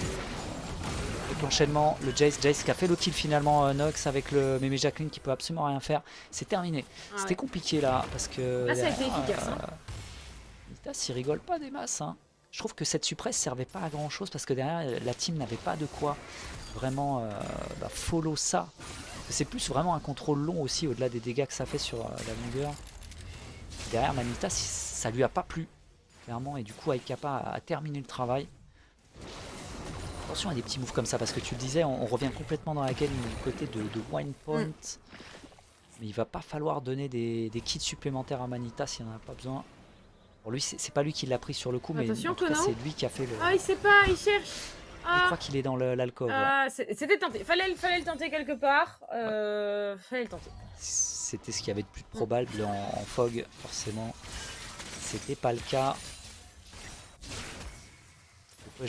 l'enchaînement, le Jace qui a fait le kill finalement, Nox avec le mémé Jacqueline qui peut absolument rien faire. C'est terminé. Ah C'était ouais. compliqué là parce que Là, ça a été derrière, efficace. Hein. Vanitas, il rigole pas des masses. Hein. Je trouve que cette suppresse servait pas à grand chose parce que derrière la team n'avait pas de quoi vraiment follow ça. C'est plus vraiment un contrôle long aussi au-delà des dégâts que ça fait sur la longueur. Derrière Vanitas, ça lui a pas plu clairement et du coup Aikapa a terminé le travail. Attention à des petits moves comme ça parce que tu le disais, on revient complètement dans la game du côté de Wine Point. Mais il va pas falloir donner des kits supplémentaires à Manitas s'il n'en a pas besoin. Pour lui, c'est pas lui qui l'a pris sur le coup, mais Attention, en tout cas, Conan. c'est lui qui a fait le. Ah, il sait pas, il cherche. Je Ah, crois qu'il est dans l'alcôve. Ouais. ah, c'était tenté. Fallait le tenter quelque part. Fallait le tenter. C'était ce qu'il y avait de plus probable en fog, forcément. C'était pas le cas.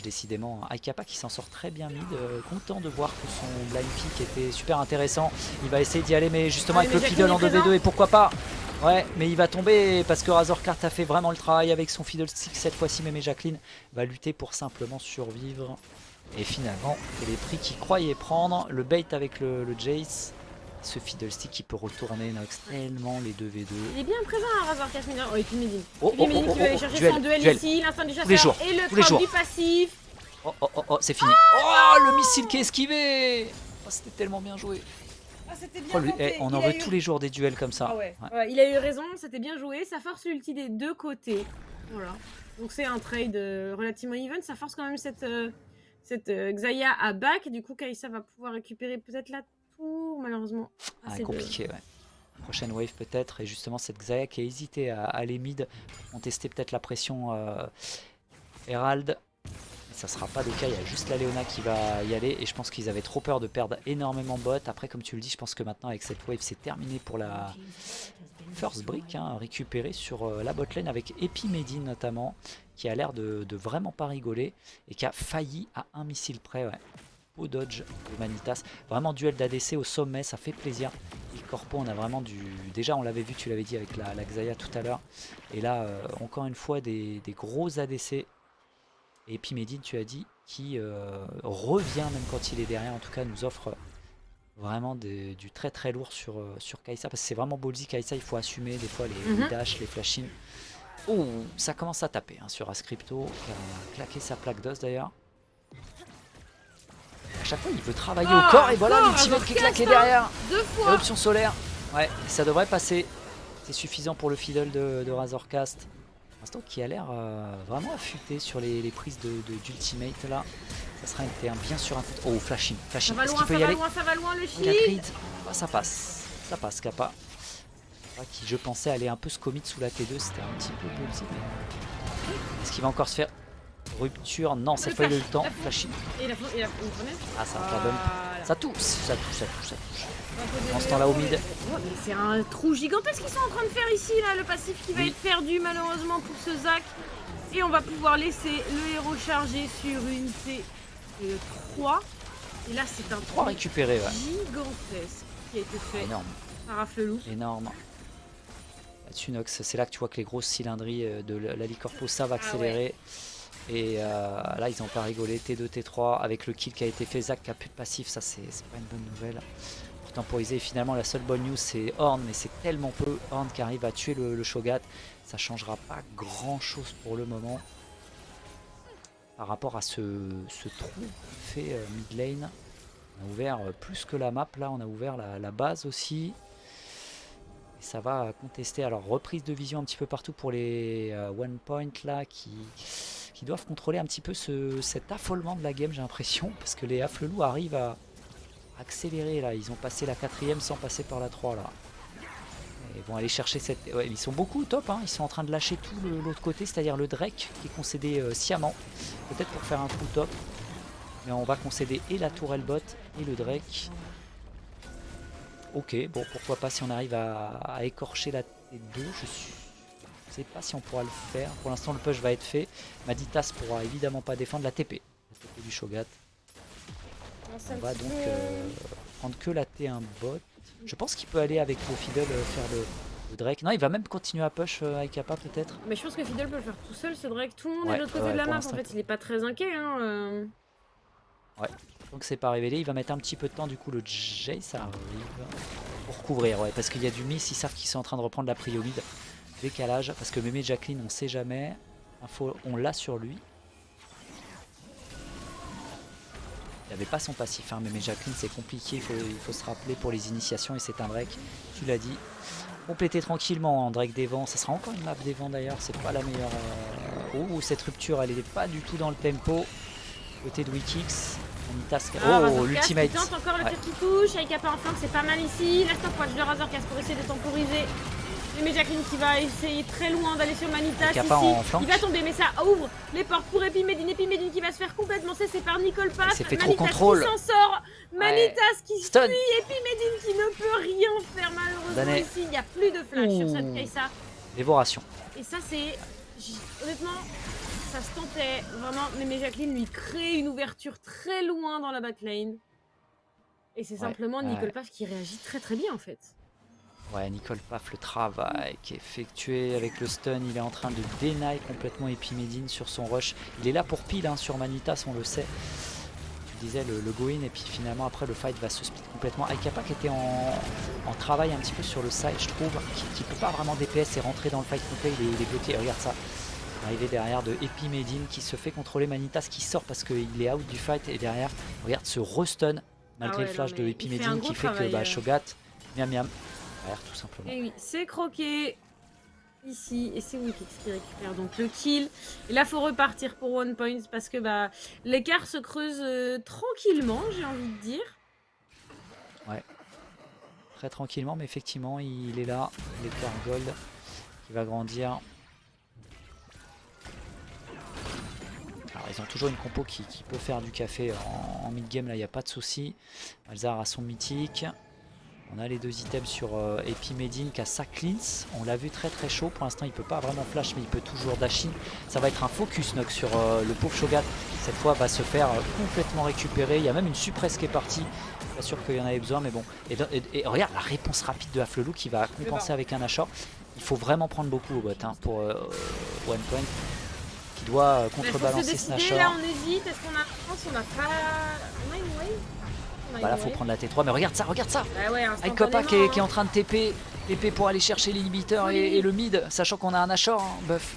Décidément, Aikapa qui s'en sort très bien mid, content de voir que son blind pick était super intéressant. Il va essayer d'y aller, mais justement avec le fiddle en 2v2 et pourquoi pas. Ouais, mais il va tomber parce que Razorcart a fait vraiment le travail avec son fiddle stick cette fois-ci. Même Jacqueline va lutter pour simplement survivre. Et finalement, c'est les prix qu'il croyait prendre. Le bait avec le Jace. Ce fiddlestick qui peut retourner Nox tellement les 2v2. Il est bien présent à Razorcart. Oh, et puis Medine. Oh, qui va aller chercher son duel ici, l'instant du chasseur et le crowd du passif. Oh, c'est fini. Oh, le missile qui est esquivé. Oh, c'était tellement bien joué. Ah, c'était bien tenté. On en veut tous les jours des duels comme ça. Ah ouais. Ouais, il a eu raison, c'était bien joué. Ça force l'ulti des deux côtés. Voilà. Donc c'est un trade relativement even. Ça force quand même cette Xayah à back. Du coup, Kai'Sa va pouvoir récupérer peut-être la tour, malheureusement. C'est compliqué, ouais. Prochaine wave peut-être. Et justement, cette Xayah qui a hésité à aller mid pour tester peut-être la pression Herald. Ça sera pas le cas, il y a juste la Léona qui va y aller et je pense qu'ils avaient trop peur de perdre énormément bot. Après, comme tu le dis, je pense que maintenant avec cette wave c'est terminé pour la first brick, hein, récupérée sur la botlane avec Epimedine notamment, qui a l'air de vraiment pas rigoler et qui a failli à un missile près. Ouais. Beau dodge de Vanitas, vraiment duel d'ADC au sommet, ça fait plaisir. Et Corpo, on a vraiment déjà on l'avait vu, tu l'avais dit avec la Xayah tout à l'heure, et là encore une fois des gros ADC. Et Epimedine, tu as dit, qui revient même quand il est derrière, en tout cas nous offre vraiment du très très lourd sur Kai'Sa, parce que c'est vraiment ballsy Kai'Sa, il faut assumer des fois les dash, les flash-in. Oh, ça commence à taper hein, sur Ascrypto, qui a claqué sa plaque d'os d'ailleurs. À chaque fois il veut travailler au corps et voilà l'ultimate qui est claqué derrière. Deux fois. Option solaire, ouais, ça devrait passer. C'est suffisant pour le fiddle de Razorcast. Qui a l'air vraiment affûté sur les prises d'ultimate là. Ça sera un T1 bien sûr un coup. Oh, flashing. Ça va loin, ça va loin le shield. Ça passe Kappa. Qui je pensais aller un peu se commit sous la T2, c'était un petit peu ballsy. Est-ce qu'il va encore se faire rupture? Non, cette fois il a eu le temps. Flashing. Et la fenêtre. Ah, ça la donne. Ça touche. En ce temps-là au mid. C'est un trou gigantesque qu'ils sont en train de faire ici, là, le passif qui va être perdu malheureusement pour ce Zac. Et on va pouvoir laisser le héros charger sur une T3. Et là c'est un trou récupéré, gigantesque qui a été fait par Raflelou. Énorme. Là-dessus Nox, c'est là que tu vois que les grosses cylindries de la Licorpo savent accélérer. Et là ils ont pas rigolé, T2, T3 avec le kill qui a été fait, Zac qui a plus de passif, ça c'est pas une bonne nouvelle. Pour temporiser, finalement la seule bonne news c'est Horn, mais c'est tellement peu. Horn qui arrive à tuer le Shogat, ça changera pas grand chose pour le moment. Par rapport à ce trou fait mid lane, on a ouvert plus que la map là, on a ouvert la base aussi. Et ça va contester, alors reprise de vision un petit peu partout pour les one point là qui doivent contrôler un petit peu cet affolement de la game, j'ai l'impression, parce que les Afflelou arrivent à accélérer là, ils ont passé la 4ème sans passer par la 3 là. Et ils vont aller chercher cette... Ouais, ils sont beaucoup au top, hein. Ils sont en train de lâcher tout l'autre côté, c'est-à-dire le Drake qui est concédé sciemment, peut-être pour faire un coup top. Mais on va concéder et la tourelle bot et le Drake. Ok, bon pourquoi pas si on arrive à écorcher la T2, je sais pas si on pourra le faire. Pour l'instant le push va être fait. Vanitas pourra évidemment pas défendre la TP. La TP du Shogat. On va donc prendre que la T1 bot. Je pense qu'il peut aller avec le Fiddle faire le Drake. Non, il va même continuer à push Aikapa peut-être. Mais je pense que Fiddle peut le faire tout seul ce Drake. Tout le monde est de l'autre côté de la map en fait. Il est pas très inquiet. Hein, Ouais. Donc c'est pas révélé. Il va mettre un petit peu de temps. Du coup, le Jace arrive pour couvrir. Ouais, parce qu'il y a du miss. Ils savent qu'ils sont en train de reprendre la prio mid. Décalage. Parce que Mémé Jacqueline, on sait jamais. Info, on l'a sur lui. Il n'avait pas son passif, hein, mais Jacqueline c'est compliqué, il faut se rappeler pour les initiations et c'est un Drake, tu l'as dit. Compléter tranquillement en Drake des vents, ça sera encore une map des vents d'ailleurs, c'est pas la meilleure... Oh, cette rupture elle est pas du tout dans le tempo. Côté de Wikix, Vanitas... Oh, l'ultimate. Il tente encore le tir qui touche, Aïkapa en flank, c'est pas mal ici. La stopwatch de Razorcast pour essayer de temporiser. Mais Jacqueline qui va essayer très loin d'aller sur Manitas ici. Il va tomber, mais ça ouvre les portes pour Epimedine. Epimedine qui va se faire complètement cesser par Nicole Pass. C'est fait Manitas trop contrôle. qui s'en sort. Manitas qui Stun. fuit. Epimedine qui ne peut rien faire malheureusement ici. Il n'y a plus de flash sur cette Kai'Sa. Dévoration. Et ça c'est... Honnêtement, ça se tentait vraiment. Mais Jacqueline lui crée une ouverture très loin dans la backline. Et c'est simplement Nicole Pass qui réagit très très bien en fait. Ouais, Nicole Paf, le travail qui est effectué avec le stun, il est en train de deny complètement Epimedine sur son rush. Il est là pour pile hein, sur Manitas, on le sait. Tu disais le go-in et puis finalement après le fight va se split complètement. Aïkapa qui était en travail un petit peu sur le side, je trouve, qui peut pas vraiment DPS et rentrer dans le fight complet, il est bloqué. Regarde ça, arrivé derrière de Epimedine qui se fait contrôler, Manitas qui sort parce qu'il est out du fight et derrière, regarde ce restun malgré le flash de Epimedine qui fait que Shogat, miam miam. Tout simplement. Et oui, c'est croqué ici et c'est Wikix qui récupère donc le kill. Et là, faut repartir pour one point parce que l'écart se creuse tranquillement, j'ai envie de dire. Ouais, très tranquillement, mais effectivement, il est là, l'écart gold qui va grandir. Alors, ils ont toujours une compo qui peut faire du café en mid-game, là, il n'y a pas de souci. Malzahar a son mythique. On a les deux items sur Epimedine qui a sa cleanse. On l'a vu très très chaud. Pour l'instant, il peut pas vraiment flash, mais il peut toujours dash in. Ça va être un focus Nox sur le pauvre Shogat. Cette fois, va se faire complètement récupérer. Il y a même une suppresse qui est partie. Pas sûr qu'il y en avait besoin, mais bon. Et regarde la réponse rapide de Afflelou qui va compenser avec un Nashor. Il faut vraiment prendre beaucoup au bot hein, pour one point. Qui doit contrebalancer ce Nashor. Là, on hésite. Est-ce qu'on a chance? On a pas. On a une wave. Bah là faut prendre la T3, mais regarde ça, regarde ça. Bah ouais, Aïkapa qui est en train de TP pour aller chercher l'inhibiteur et le mid, sachant qu'on a un Nashor, hein, buff.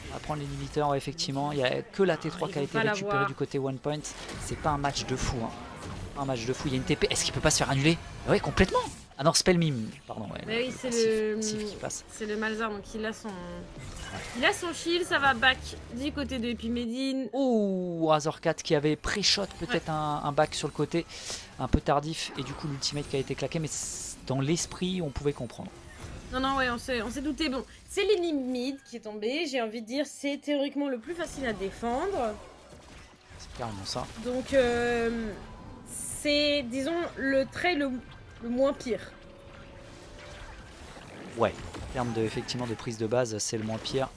On va prendre l'inhibiteur, ouais, effectivement, il n'y a que la T3 qui a été récupérée du côté one point. C'est pas un match de fou, hein. Un match de fou, il y a une TP, est-ce qu'il peut pas se faire annuler? Ouais, complètement. Ah non, spell mime, pardon. Ouais, bah oui, c'est le Malzahar, donc il a son shield, ça va back du côté de Epimedine. Oh, Razorcat qui avait pré-shot peut-être un back sur le côté, un peu tardif, et du coup l'ultimate qui a été claqué, mais dans l'esprit on pouvait comprendre. Non, ouais, on s'est douté. Bon, c'est l'ennemi mid qui est tombé, j'ai envie de dire, c'est théoriquement le plus facile à défendre. C'est carrément ça. Donc, c'est, disons, le trait le moins pire. Ouais, en termes effectivement de prise de base, c'est le moins pire.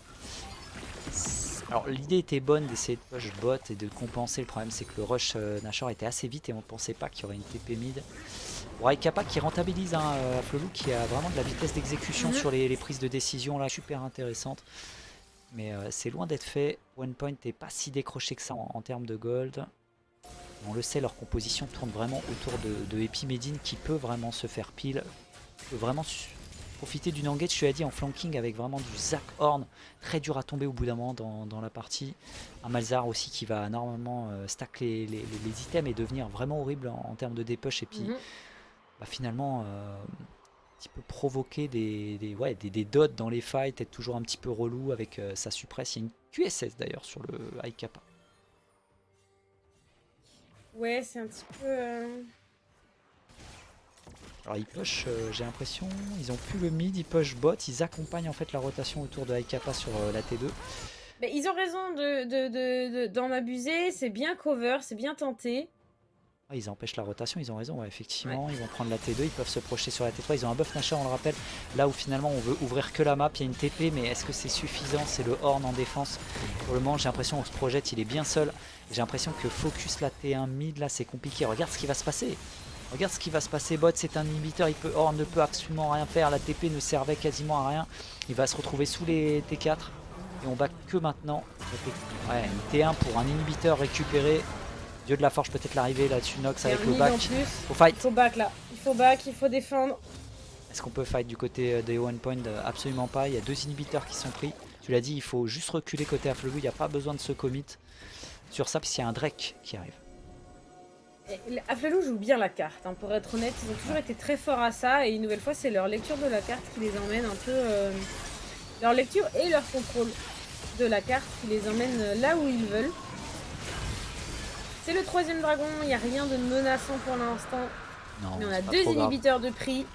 Alors l'idée était bonne d'essayer de push bot et de compenser. Le problème c'est que le rush Nashor était assez vite et on ne pensait pas qu'il y aurait une TP mid. Bon, Aïkapa qui rentabilise Afflelou qui a vraiment de la vitesse d'exécution sur les prises de décision là, super intéressante. Mais c'est loin d'être fait. One point n'est pas si décroché que ça en termes de gold. On le sait, leur composition tourne vraiment autour de Epimedine qui peut vraiment se faire pile, peut vraiment profiter d'une engage, tu as dit, en flanking avec vraiment du Zac Horn, très dur à tomber au bout d'un moment dans la partie. Un Malzahar aussi qui va normalement stack les items et devenir vraiment horrible en termes de dépush et puis finalement un petit peu provoquer des dots dans les fights, être toujours un petit peu relou avec sa suppresse. Il y a une QSS d'ailleurs sur le Aïkapa. Ouais, c'est un petit peu... Alors ils push, j'ai l'impression, ils ont plus le mid, ils push bot, ils accompagnent en fait la rotation autour de Aïkapa sur la T2. Mais ils ont raison d'en abuser, c'est bien cover, c'est bien tenté. Ah, ils empêchent la rotation, ils ont raison, ouais, effectivement, ils vont prendre la T2, ils peuvent se projeter sur la T3, ils ont un buff Nashor, on le rappelle, là où finalement on veut ouvrir que la map, il y a une TP, mais est-ce que c'est suffisant? C'est le Horn en défense. Pour le moment, j'ai l'impression qu'on se projette, il est bien seul, j'ai l'impression que focus la T1 mid, là c'est compliqué, regarde ce qui va se passer. Regarde ce qui va se passer, bot c'est un inhibiteur, Horn ne peut absolument rien faire, la TP ne servait quasiment à rien. Il va se retrouver sous les T4 et on back que maintenant. Ouais, une T1 pour un inhibiteur récupéré. Dieu de la forge, peut-être l'arrivée là-dessus, Nox Et avec un le mid en back. plus. Faut Il fight. faut back là. Il faut back, il faut défendre. Est-ce qu'on peut fight du côté des one point? Absolument pas. Il y a 2 inhibiteurs qui sont pris. Tu l'as dit, il faut juste reculer côté Afflelou. Il n'y a pas besoin de se commit sur ça, puisqu'il y a un Drake qui arrive. Afflelou joue bien la carte, hein, pour être honnête. Ils ont toujours été très forts à ça. Et une nouvelle fois, c'est leur lecture de la carte qui les emmène un peu. Leur lecture et leur contrôle de la carte qui les emmène là où ils veulent. C'est le 3e dragon. Il n'y a rien de menaçant pour l'instant. Non, Mais on a c'est pas 2 trop grave. inhibiteurs de prix.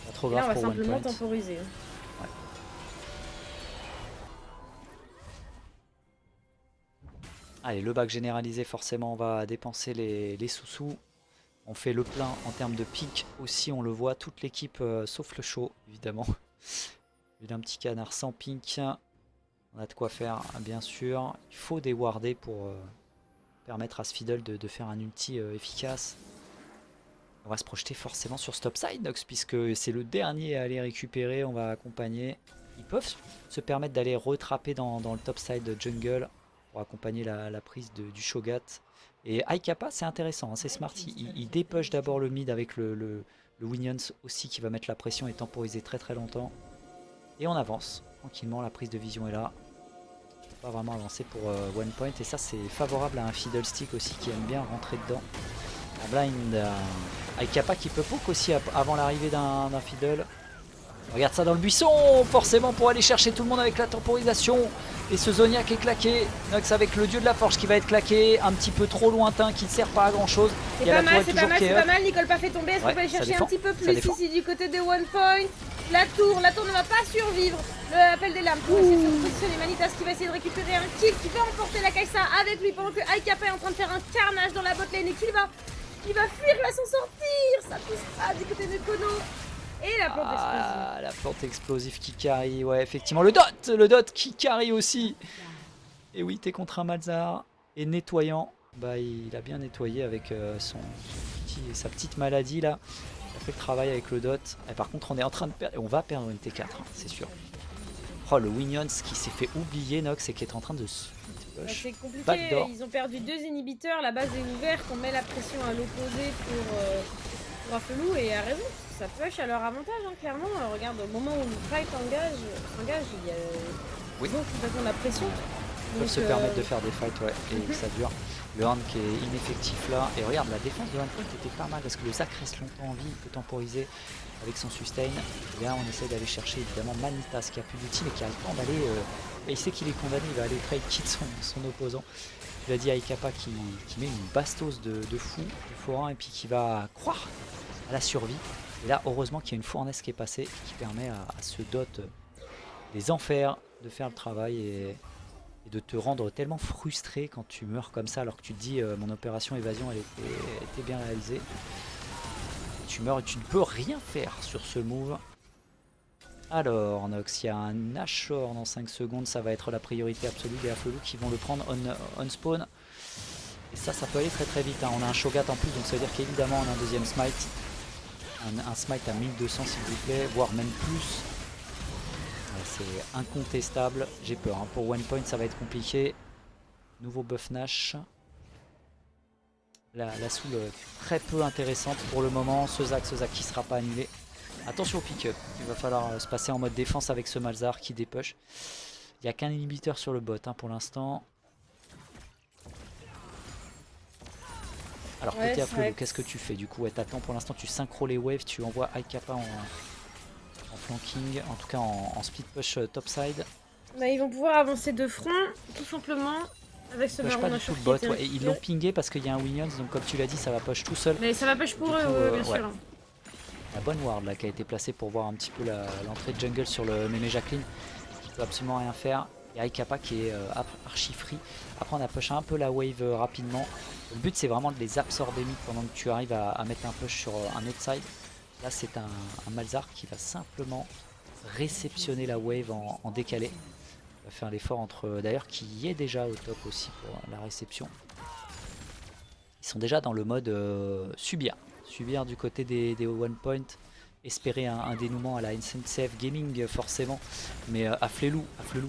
Pas trop Et là, grave on va pour one simplement point. temporiser. Allez, le bac généralisé, forcément, on va dépenser les sous-sous. On fait le plein en termes de pic aussi, on le voit, toute l'équipe, sauf le show, évidemment. Il a un petit canard sans pink. On a de quoi faire, bien sûr. Il faut des wardés pour permettre à ce fiddle de faire un ulti efficace. On va se projeter forcément sur ce topside, Nox, puisque c'est le dernier à aller récupérer. On va accompagner. Ils peuvent se permettre d'aller retrapper dans le topside jungle pour accompagner la prise du Shogat. Et Aikapa, c'est intéressant, hein, c'est smart. Il dépush d'abord le mid avec le Winions aussi qui va mettre la pression et temporiser très très longtemps. Et on avance tranquillement, la prise de vision est là. Pas vraiment avancer pour one point. Et ça, c'est favorable à un fiddlestick aussi qui aime bien rentrer dedans. Un blind Aikapa qui peut poke aussi avant l'arrivée d'un fiddle. Regarde ça dans le buisson, forcément pour aller chercher tout le monde avec la temporisation. Et ce Zoniac est claqué. Nox avec le dieu de la forge qui va être claqué. Un petit peu trop lointain, qui ne sert pas à grand chose. C'est pas mal, c'est pas mal, c'est pas mal. Nicole pas fait tomber. Est-ce qu'on peut aller chercher un petit peu plus ici du côté de one point? La tour ne va pas survivre. L'appel des lames pour essayer de se positionner. Manitas qui va essayer de récupérer un kill, qui va emporter la Kai'Sa avec lui pendant que Aikapa est en train de faire un carnage dans la bot lane et qu'il va fuir, il va s'en sortir. Ça pousse pas du côté de Kono. Et la plante explosive. La plante explosive qui carry, ouais, effectivement. Le dot qui carry aussi. Et oui, t'es contre un Malzahar. Et nettoyant, bah il a bien nettoyé avec sa petite maladie là. Il a fait le travail avec le dot. Et par contre, on est en train de perdre. On va perdre une T4, hein, c'est sûr. Oh, le Winions qui s'est fait oublier, Nox, et qui est en train de c'est compliqué, ils ont perdu 2 inhibiteurs, la base est ouverte, on met la pression à l'opposé pour Afflelou et à raison, ça push à leur avantage, hein, clairement. Regarde, au moment où le fight s'engage, il y a ils ont complètement la pression. Ils peuvent se permettre de faire des fights, ouais, et ça dure. Le Horn qui est ineffectif là, et regarde, la défense de One Point était pas mal parce que le Zac reste longtemps en vie, il peut temporiser avec son sustain. Et là on essaie d'aller chercher évidemment Manitas qui a plus d'ulti mais qui a le temps d'aller... il sait qu'il est condamné, il va aller trade kit son opposant. Il a dit à Aikapa qui met une bastos de fou, de forain, et puis qui va croire à la survie. Et là heureusement qu'il y a une fournaise qui est passée qui permet à ce dot des enfers de faire le travail et de te rendre tellement frustré quand tu meurs comme ça alors que tu te dis mon opération évasion elle était bien réalisée. Tu meurs et tu ne peux rien faire sur ce move. Alors Nox, il y a un Nashor dans 5 secondes, ça va être la priorité absolue des Afflelou qui vont le prendre on spawn. Et ça peut aller très très vite, hein. On a un Shogat en plus donc ça veut dire qu'évidemment on a un deuxième smite. Un smite à 1200 s'il vous plaît, voire même plus. C'est incontestable, j'ai peur, hein. Pour one point ça va être compliqué. Nouveau buff Nash. La soul très peu intéressante pour le moment. Ce Zac qui ne sera pas annulé. Attention au pick-up, il va falloir se passer en mode défense avec ce Malzahar qui dépush. Il n'y a qu'un inhibiteur sur le bot, hein, pour l'instant. Alors côté Afflelou, qu'est-ce que tu fais du coup? T'attends pour l'instant, tu synchro les waves, tu envoies Aikapa en flanking, en tout cas en split push topside. Bah, ils vont pouvoir avancer de front, tout simplement, avec ce baron Baron tout le bot, ouais. Et ils l'ont pingé parce qu'il y a un Winions, donc comme tu l'as dit, ça va push tout seul. Mais ça va push pour eux, bien sûr. La bonne ward là qui a été placée pour voir un petit peu l'entrée de jungle sur le mémé Jacqueline, qui peut absolument rien faire. Et Aikapa qui est archi free. Après on a push un peu la wave rapidement. Le but c'est vraiment de les absorber mid pendant que tu arrives à mettre un push sur un autre side. Là c'est un Malzahar qui va simplement réceptionner la wave en décalé. Il va faire l'effort entre... D'ailleurs qui y est déjà au top aussi pour la réception. Ils sont déjà dans le mode subir. Subir du côté des one point. espérer un dénouement à la SNCF Gaming forcément. Mais Afflelou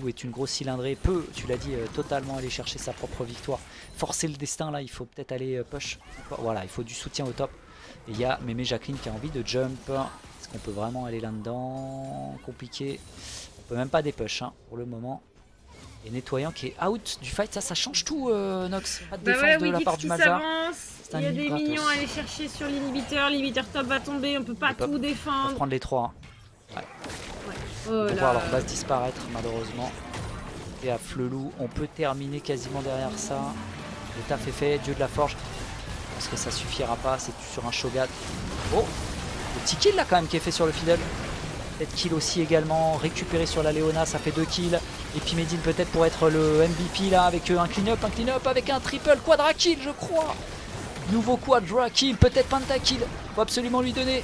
est une grosse cylindrée, peut, tu l'as dit, totalement aller chercher sa propre victoire. Forcer le destin là, il faut peut-être aller push. Voilà, il faut du soutien au top. Et il y a Mémé Jacqueline qui a envie de jump. Est-ce qu'on peut vraiment aller là-dedans? Compliqué. On peut même pas des push hein, pour le moment. Et Nettoyant qui est out du fight, ça change tout Nox. Pas de Bah défense ouais, de la Wigix part du qui Malzahar. s'avance. C'est Il un y a inhib des gratos. minions à aller chercher sur l'inhibiteur. L'inhibiteur top va tomber, on peut pas Ils peuvent tout défendre. prendre les 3. Ouais. Ils Oh vont voir leur là. base disparaître malheureusement. Et à Flelou, on peut terminer quasiment derrière ça. Le taf est fait, dieu de la forge. Parce que ça suffira pas, c'est sur un Shogat. Oh, le petit kill là quand même qui est fait sur le Fiddle. Peut-être kill aussi également, récupéré sur la Léona, ça fait 2 kills. Et puis Medine peut-être pour être le MVP là avec un clean-up avec un triple quadra kill je crois. Nouveau quadra kill, peut-être pentakill. Faut absolument lui donner.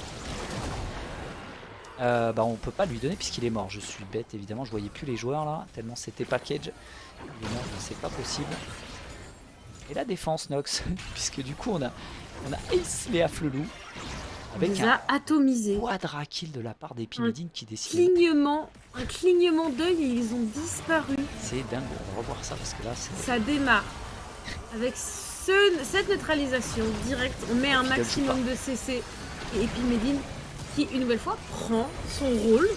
Bah on peut pas lui donner puisqu'il est mort. Je suis bête évidemment, je voyais plus les joueurs là, tellement c'était package. Il est mort, c'est pas possible. Et la défense Nox, puisque du coup on a Ace Léa Flelou avec les un a atomisés. quadra kill de la part d'Epimedine qui décide. Un clignement d'œil et ils ont disparu. C'est dingue, on va revoir ça parce que là c'est. Ça démarre avec cette neutralisation directe. On met un maximum de CC et Epimedine qui une nouvelle fois prend son rôle.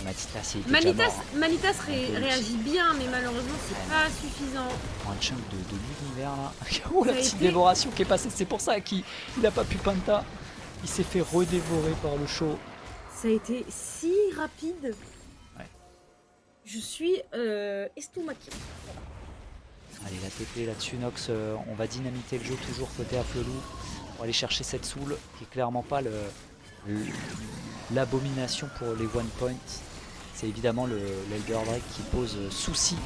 Manitas réagit bien, mais malheureusement c'est pas suffisant. Un chunk de l'univers là. Oh la petite dévoration qui est passée, c'est pour ça qu'il n'a pas pu Penta. Il s'est fait redévorer par le show. Ça a été si rapide. Ouais. Je suis estomaquée. Allez, la TP là-dessus, Nox, on va dynamiter le jeu toujours côté Afflelou. On va aller chercher cette soul qui est clairement pas l'abomination pour les one points. C'est évidemment l'Elder Drake qui pose souci.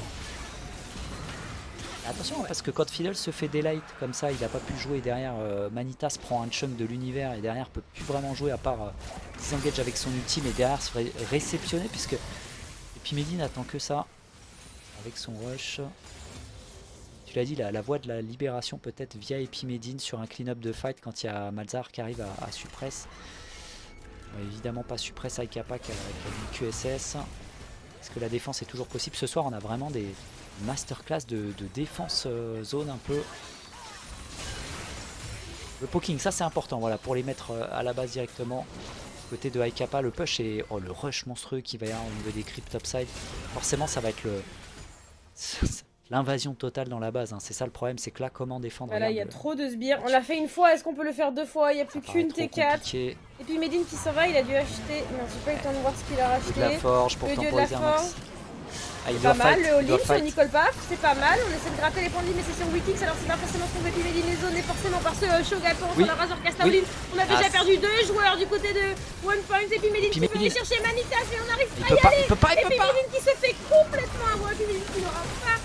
Attention parce que quand Fiddle se fait daylight comme ça, il n'a pas pu jouer derrière. Manitas prend un chunk de l'univers et derrière peut plus vraiment jouer à part disengage avec son ultime et derrière se ferait réceptionner puisque Epimedine attend que ça avec son rush. Tu l'as dit, la voie de la libération peut-être via Epimedine sur un clean-up de fight quand il y a Malzahar qui arrive à suppress. Évidemment pas suppress Aikapa qui a une QSS. Est-ce que la défense est toujours possible? Ce soir on a vraiment des masterclass de défense zone un peu. Le poking, ça c'est important, voilà, pour les mettre à la base directement. Côté de Aikapa, le push et le rush monstrueux qui va y avoir au niveau des creeps topside. Forcément ça va être l'invasion totale dans la base, hein. C'est ça le problème, c'est que là comment défendre? Voilà, il y a trop de sbires. On l'a fait une fois, est-ce qu'on peut le faire 2 fois? Il n'y a plus qu'une T4. Et puis Medine qui s'en va, il a dû acheter. Non, j'ai pas eu le temps de voir ce qu'il a racheté. De la forge pour temporiser un max. C'est pas mal, le all-in sur Nicole Paf, c'est pas mal. On essaie de gratter les points de vie, mais c'est sur Wikix, alors c'est pas forcément ce qu'on veut Medine les zones, et forcément par ce Shogaton sur la Razor Castaoline. On a déjà perdu 2 joueurs du côté de One Point, et puis Medine qui veut aller chercher Manitas, et on n'arrive pas à y aller. Et puis Medine qui se fait complètement avoir, et puis Medine qui n'aura pas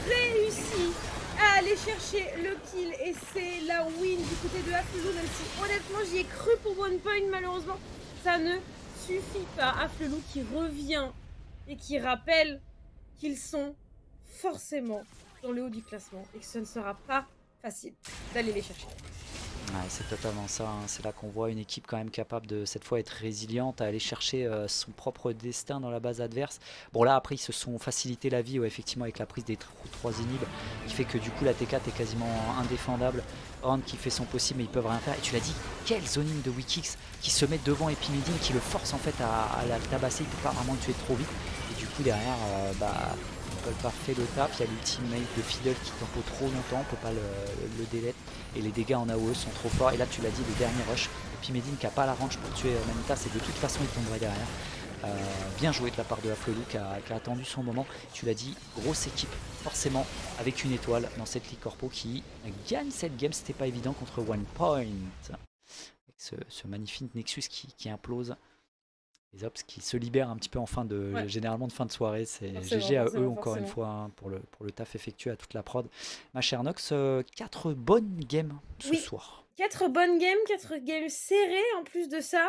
réussi à aller chercher le kill, et c'est la win du côté de Afflelou, même si honnêtement j'y ai cru pour One Point, malheureusement ça ne suffit pas. Afflelou qui revient et qui rappelle qu'ils sont forcément dans le haut du classement et que ce ne sera pas facile d'aller les chercher. Ouais, c'est totalement ça, hein. C'est là qu'on voit une équipe quand même capable de cette fois être résiliente, à aller chercher son propre destin dans la base adverse. Bon là après ils se sont facilité la vie effectivement avec la prise des 3 inhibs qui fait que du coup la T4 est quasiment indéfendable. Horn qui fait son possible mais ils peuvent rien faire. Et tu l'as dit, quel zoning de Wikix qui se met devant Epimedine qui le force en fait à la tabasser, il peut pas vraiment le tuer trop vite. Et du coup derrière Nicole Paf fait le taf, il y a l'ultimate de Fiddle qui tempo trop longtemps, on peut pas le delete. Et les dégâts en AOE sont trop forts. Et là tu l'as dit, le dernier rush. Et puis Medine qui a pas la range pour tuer Manitas et de toute façon il tomberait derrière. Bien joué de la part de Afflelou qui a attendu son moment. Tu l'as dit, grosse équipe forcément avec une étoile dans cette Ligue Corpo qui gagne cette game. C'était pas évident contre One Point. Avec ce magnifique Nexus qui implose. Les Ops qui se libèrent un petit peu en fin de, généralement de fin de soirée. C'est GG à eux encore une fois hein, pour le taf effectué à toute la prod. Ma chère Nox, 4 bonnes games ce soir. 4 bonnes games, 4 games serrées en plus de ça.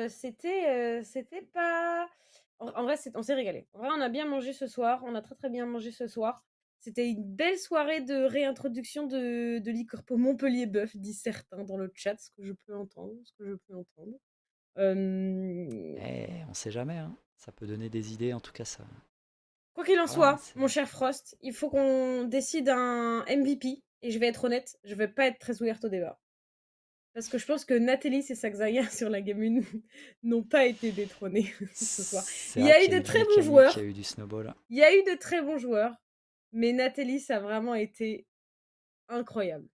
C'était pas... En vrai, on s'est régalé. En vrai, on a bien mangé ce soir. On a très très bien mangé ce soir. C'était une belle soirée de réintroduction de Ligue Corpo Montpellier Buff, disent certains dans le chat, ce que je peux entendre. Euh, On sait jamais, hein. Ça peut donner des idées, en tout cas, ça. Quoi qu'il en Voilà, soit, mon cher Frost, il faut qu'on décide un MVP. Et je vais être honnête, je vais pas être très ouverte au débat. Parce que je pense que Nathalie et Saxaya sur la Game 1 n'ont pas été détrônés ce soir. C'est Il y vrai a eu qu'il y a de eu de très bons mécanique, il y a joueurs. eu du snowball. Il y a eu de très bons joueurs. Mais Nathalie, ça a vraiment été incroyable.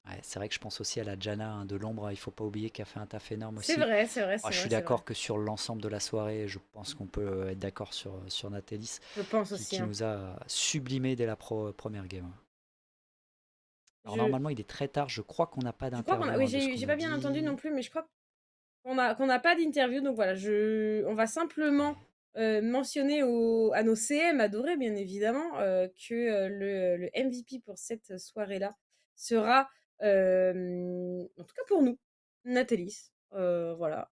Ouais, c'est vrai que je pense aussi à la Jana, hein, de l'ombre, il faut pas oublier qu'elle a fait un taf énorme C'est aussi. vrai, c'est vrai, Je c'est suis vrai, c'est vrai. d'accord que sur l'ensemble de la soirée, je pense qu'on peut être d'accord sur Nathalie, Je pense aussi, qui hein. nous a sublimé dès la première game. Alors Je, normalement, il est très tard, je crois qu'on n'a pas je crois qu'on a. d'interview Oui, hein, de ce j'ai qu'on a pas bien entendu non dit. plus, mais je crois qu'on n'a pas d'interview. Donc voilà, on va simplement mentionner à nos CM adorés, bien évidemment, que le MVP pour cette soirée-là sera, en tout cas pour nous, Nathalie. Voilà.